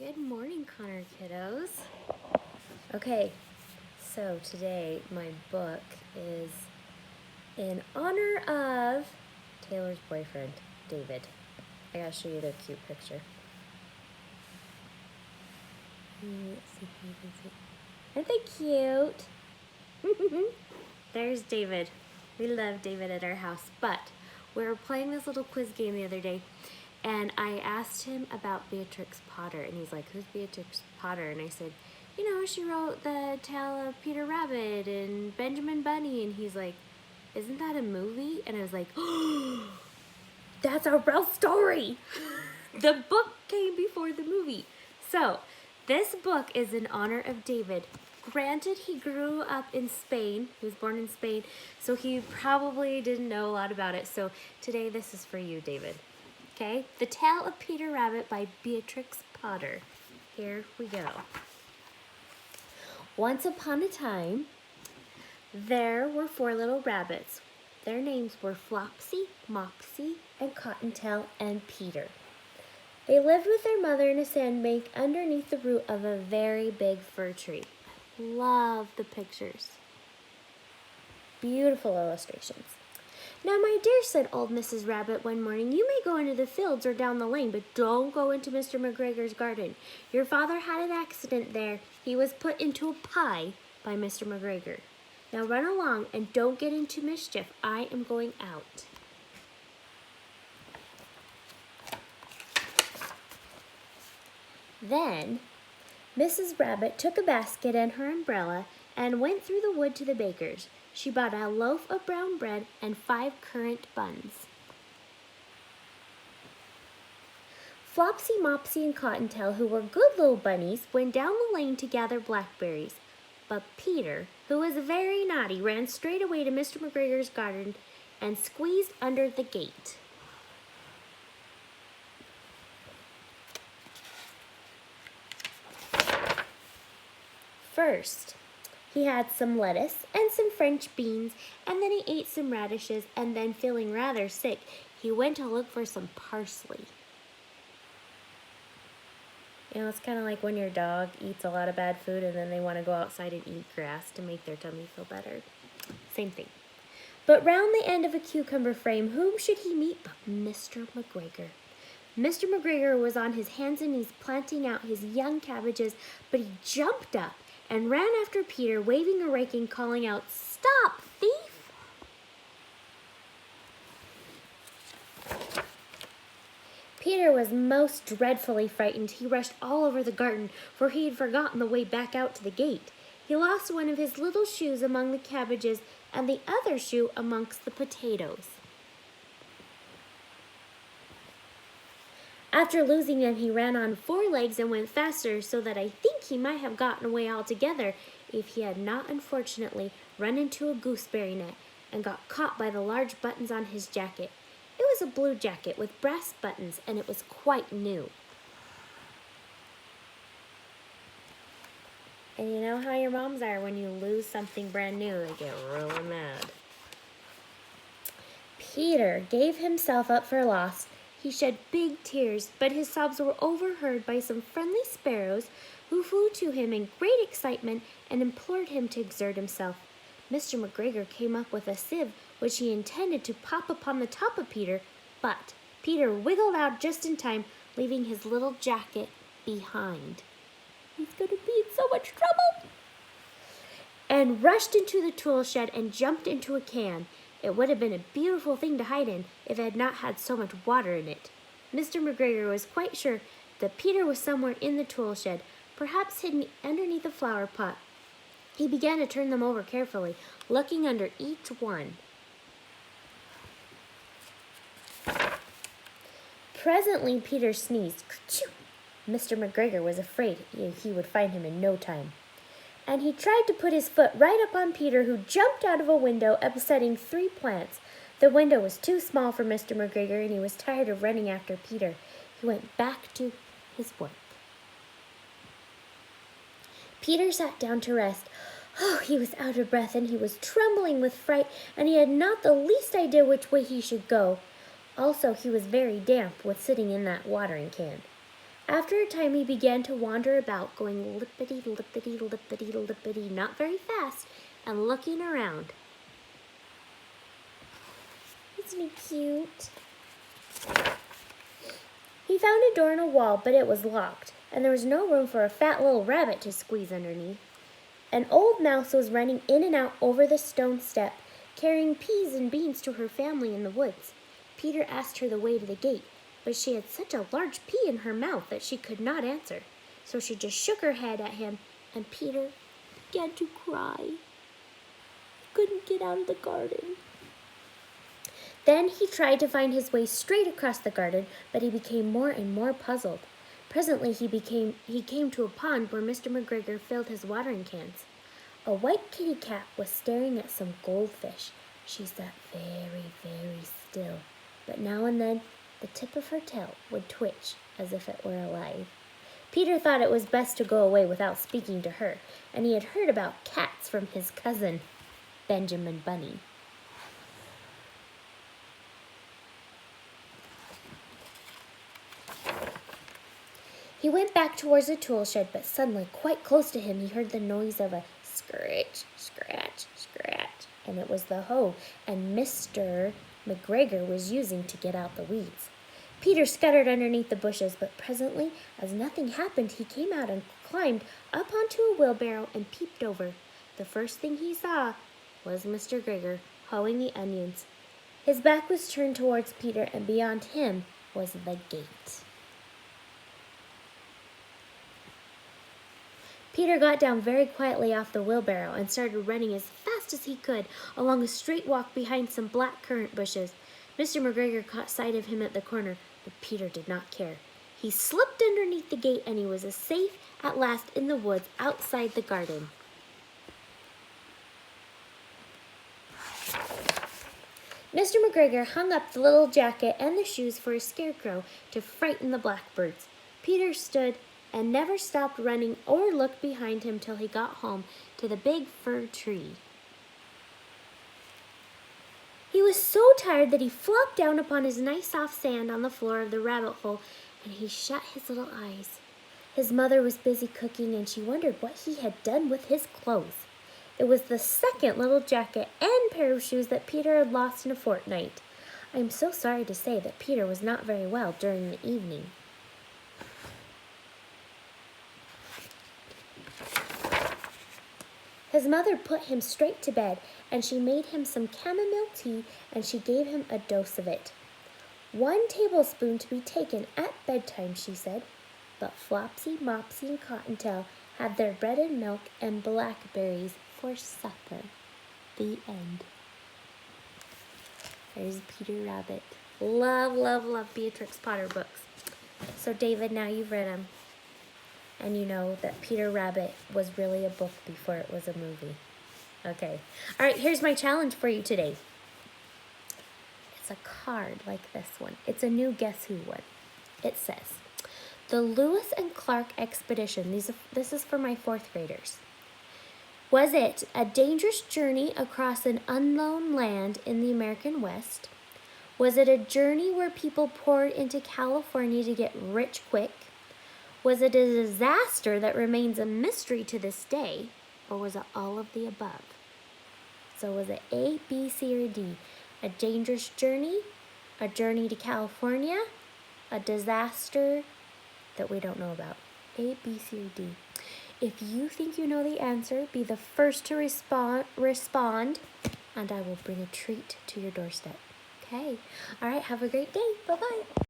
Good morning, Connor kiddos. Okay, so today my book is in honor of Taylor's boyfriend, David. I gotta show you the cute picture. Let's see if you can see. Aren't they cute? There's David. We love David at our house, but we were playing this little quiz game the other day, and I asked him about Beatrix Potter, and he's like, "Who's Beatrix Potter?" And I said, she wrote the tale of Peter Rabbit and Benjamin Bunny, and he's like, "Isn't that a movie?" And I was like, "Oh, that's a real story." The book came before the movie. So, this book is in honor of David. Granted, he grew up in Spain. He was born in Spain, so he probably didn't know a lot about it. So today, this is for you, David. Okay? The Tale of Peter Rabbit by Beatrix Potter. Here we go. Once upon a time, there were 4 little rabbits. Their names were Flopsy, Mopsy, and Cottontail, and Peter. They lived with their mother in a sandbank underneath the root of a very big fir tree. Love the pictures. Beautiful illustrations. "Now, my dear," said old Mrs. Rabbit one morning, "you may go into the fields or down the lane, but don't go into Mr. McGregor's garden. Your father had an accident there. He was put into a pie by Mr. McGregor. Now run along and don't get into mischief. I am going out." Then Mrs. Rabbit took a basket and her umbrella and went through the wood to the baker's. She bought a loaf of brown bread and 5 currant buns. Flopsy, Mopsy, and Cottontail, who were good little bunnies, went down the lane to gather blackberries. But Peter, who was very naughty, ran straight away to Mr. McGregor's garden and squeezed under the gate. First, he had some lettuce and some French beans, and then he ate some radishes, and then, feeling rather sick, he went to look for some parsley. It's kind of like when your dog eats a lot of bad food and then they want to go outside and eat grass to make their tummy feel better. Same thing. But round the end of a cucumber frame, whom should he meet but Mr. McGregor? Mr. McGregor was on his hands and knees planting out his young cabbages, but he jumped up and ran after Peter, waving a rake and calling out, "Stop, thief!" Peter was most dreadfully frightened. He rushed all over the garden, for he had forgotten the way back out to the gate. He lost one of his little shoes among the cabbages and the other shoe amongst the potatoes. After losing them, he ran on 4 legs and went faster, so that I think he might have gotten away altogether if he had not unfortunately run into a gooseberry net and got caught by the large buttons on his jacket. It was a blue jacket with brass buttons, and it was quite new. And you know how your moms are when you lose something brand new, they get really mad. Peter gave himself up for lost. He shed big tears, but his sobs were overheard by some friendly sparrows who flew to him in great excitement and implored him to exert himself. Mr. McGregor came up with a sieve which he intended to pop upon the top of Peter, but Peter wiggled out just in time, leaving his little jacket behind. "He's going to be in so much trouble!" And rushed into the tool shed and jumped into a can. It would have been a beautiful thing to hide in if it had not had so much water in it. Mr. McGregor was quite sure that Peter was somewhere in the tool shed, perhaps hidden underneath a flower pot. He began to turn them over carefully, looking under each one. Presently, Peter sneezed. "Achoo!" Mr. McGregor was afraid he would find him in no time. And he tried to put his foot right up on Peter, who jumped out of a window, upsetting 3 plants. The window was too small for Mr. McGregor, and he was tired of running after Peter. He went back to his work. Peter sat down to rest. He was out of breath, and he was trembling with fright, and he had not the least idea which way he should go. Also, he was very damp with sitting in that watering can. After a time, he began to wander about, going lippity, lippity, lippity, lippity, not very fast, and looking around. Isn't he cute? He found a door in a wall, but it was locked, and there was no room for a fat little rabbit to squeeze underneath. An old mouse was running in and out over the stone step, carrying peas and beans to her family in the woods. Peter asked her the way to the gate, but she had such a large pea in her mouth that she could not answer. So she just shook her head at him, and Peter began to cry. He couldn't get out of the garden. Then he tried to find his way straight across the garden, but he became more and more puzzled. Presently he came to a pond where Mr. McGregor filled his watering cans. A white kitty cat was staring at some goldfish. She sat very, very still, but now and then the tip of her tail would twitch as if it were alive. Peter thought it was best to go away without speaking to her, and he had heard about cats from his cousin, Benjamin Bunny. He went back towards the tool shed, but suddenly, quite close to him, he heard the noise of a scratch, scratch, scratch, and it was the hoe, and Mr. McGregor was using to get out the weeds. Peter scuttered underneath the bushes, but presently, as nothing happened, he came out and climbed up onto a wheelbarrow and peeped over. The first thing he saw was Mr. McGregor hoeing the onions. His back was turned towards Peter, and beyond him was the gate. Peter got down very quietly off the wheelbarrow and started running as fast as he could along a straight walk behind some black currant bushes. Mr. McGregor caught sight of him at the corner, but Peter did not care. He slipped underneath the gate, and he was as safe at last in the woods outside the garden. Mr. McGregor hung up the little jacket and the shoes for a scarecrow to frighten the blackbirds. Peter stood and never stopped running or looked behind him till he got home to the big fir tree. He was so tired that he flopped down upon his nice soft sand on the floor of the rabbit hole, and he shut his little eyes. His mother was busy cooking, and she wondered what he had done with his clothes. It was the second little jacket and pair of shoes that Peter had lost in a fortnight. I am so sorry to say that Peter was not very well during the evening. His mother put him straight to bed, and she made him some chamomile tea, and she gave him a dose of it. 1 tablespoon to be taken at bedtime, she said. But Flopsy, Mopsy, and Cottontail had their bread and milk and blackberries for supper. The end. There's Peter Rabbit. Love, love, love Beatrix Potter books. So David, now you've read them. And you know that Peter Rabbit was really a book before it was a movie. Okay. All right, here's my challenge for you today. It's a card like this one. It's a new Guess Who one. It says, the Lewis and Clark Expedition. This is for my 4th graders. Was it a dangerous journey across an unknown land in the American West? Was it a journey where people poured into California to get rich quick? Was it a disaster that remains a mystery to this day, or was it all of the above? So was it A, B, C, or D? A dangerous journey, a journey to California, a disaster that we don't know about? A, B, C, or D? If you think you know the answer, be the first to respond, and I will bring a treat to your doorstep. Okay. All right, have a great day. Bye-bye.